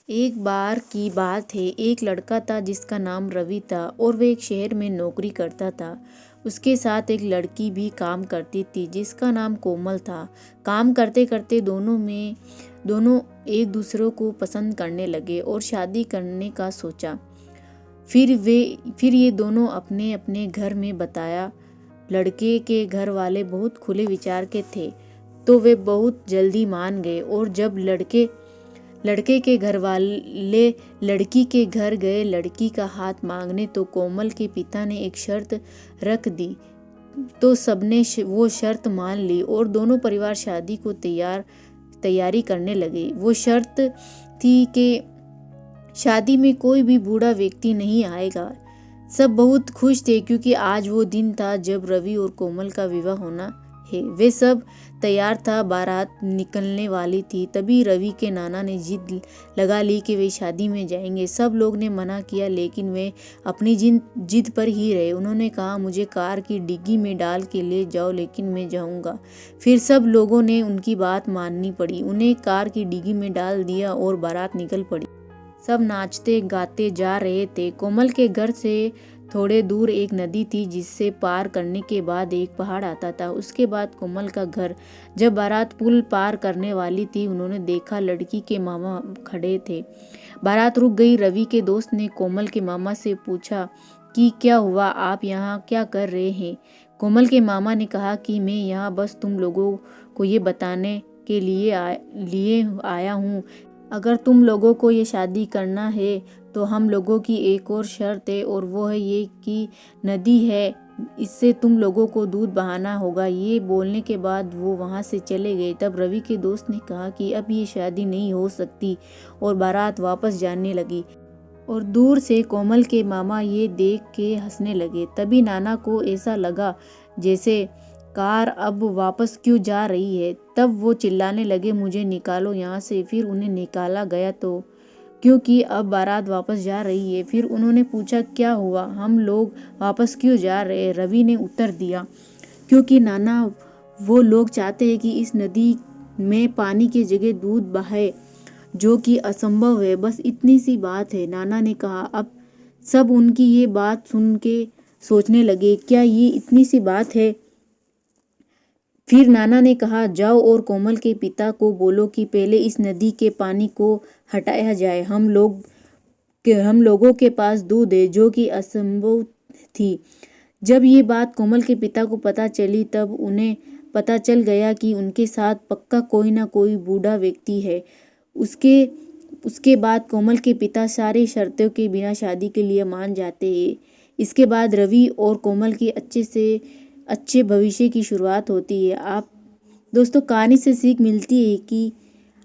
एक बार की बात है, एक लड़का था जिसका नाम रवि था और वह एक शहर में नौकरी करता था। उसके साथ एक लड़की भी काम करती थी जिसका नाम कोमल था। काम करते करते दोनों एक दूसरे को पसंद करने लगे और शादी करने का सोचा। फिर ये दोनों अपने अपने घर में बताया। लड़के के घर वाले बहुत खुले विचार के थे तो वे बहुत जल्दी मान गए। और जब लड़के के घर वाले लड़की के घर गए लड़की का हाथ मांगने तो कोमल के पिता ने एक शर्त रख दी। तो सबने वो शर्त मान ली और दोनों परिवार शादी को तैयारी करने लगे। वो शर्त थी कि शादी में कोई भी बूढ़ा व्यक्ति नहीं आएगा। सब बहुत खुश थे क्योंकि आज वो दिन था जब रवि और कोमल का विवाह होना है। वे सब तैयार था, बारात निकलने वाली थी। तभी रवि के नाना ने जिद लगा ली कि वे शादी में जाएंगे। सब लोग ने मना किया लेकिन वे अपनी जिद पर ही रहे। उन्होंने कहा, मुझे कार की डिग्गी में डाल के ले जाओ लेकिन मैं जाऊंगा। फिर सब लोगों ने उनकी बात माननी पड़ी। उन्हें कार की डिग्गी में डाल दिया और बारात निकल पड़ी। सब नाचते गाते जा रहे थे। कोमल के घर से थोड़े दूर एक नदी थी जिससे पार करने के बाद एक पहाड़ आता था। उसके बाद कोमल का घर। जब बारात पुल पार करने वाली थी उन्होंने देखा लड़की के मामा खड़े थे। बारात रुक गई। रवि के दोस्त ने कोमल के मामा से पूछा कि क्या हुआ, आप यहाँ क्या कर रहे हैं। कोमल के मामा ने कहा कि मैं यहाँ बस तुम लोगों को ये बताने के लिए आया हूँ। अगर तुम लोगों को ये शादी करना है तो हम लोगों की एक और शर्त है और वो है ये कि नदी है, इससे तुम लोगों को दूध बहाना होगा। ये बोलने के बाद वो वहाँ से चले गए। तब रवि के दोस्त ने कहा कि अब ये शादी नहीं हो सकती और बारात वापस जाने लगी। और दूर से कोमल के मामा ये देख के हंसने लगे। तभी नाना को ऐसा लगा जैसे कार अब वापस क्यों जा रही है। तब वो चिल्लाने लगे, मुझे निकालो यहाँ से। फिर उन्हें निकाला गया तो क्योंकि अब बारात वापस जा रही है। फिर उन्होंने पूछा, क्या हुआ, हम लोग वापस क्यों जा रहे हैं। रवि ने उत्तर दिया, क्योंकि नाना वो लोग चाहते हैं कि इस नदी में पानी की जगह दूध बहे, जो कि असंभव है। बस इतनी सी बात है। नाना ने कहा। अब सब उनकी ये बात सुन के सोचने लगे, क्या ये इतनी सी बात है। फिर नाना ने कहा, जाओ और कोमल के पिता को बोलो कि पहले इस नदी के पानी को हटाया जाए। हम लोगों के पास दूध है, जो कि असंभव थी। जब ये बात कोमल के पिता को पता चली तब उन्हें पता चल गया कि उनके साथ पक्का कोई ना कोई बूढ़ा व्यक्ति है। उसके बाद कोमल के पिता सारी शर्तों के बिना शादी के लिए मान जाते हैं। इसके बाद रवि और कोमल की अच्छे भविष्य की शुरुआत होती है। आप दोस्तों, कहानी से सीख मिलती है कि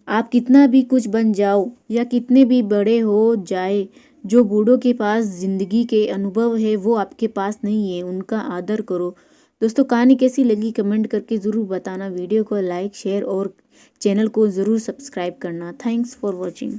आप कितना भी कुछ बन जाओ या कितने भी बड़े हो जाए, जो बूढ़ों के पास जिंदगी के अनुभव है वो आपके पास नहीं है, उनका आदर करो। दोस्तों, कहानी कैसी लगी कमेंट करके ज़रूर बताना। वीडियो को लाइक शेयर और चैनल को ज़रूर सब्सक्राइब करना। Thanks for watching.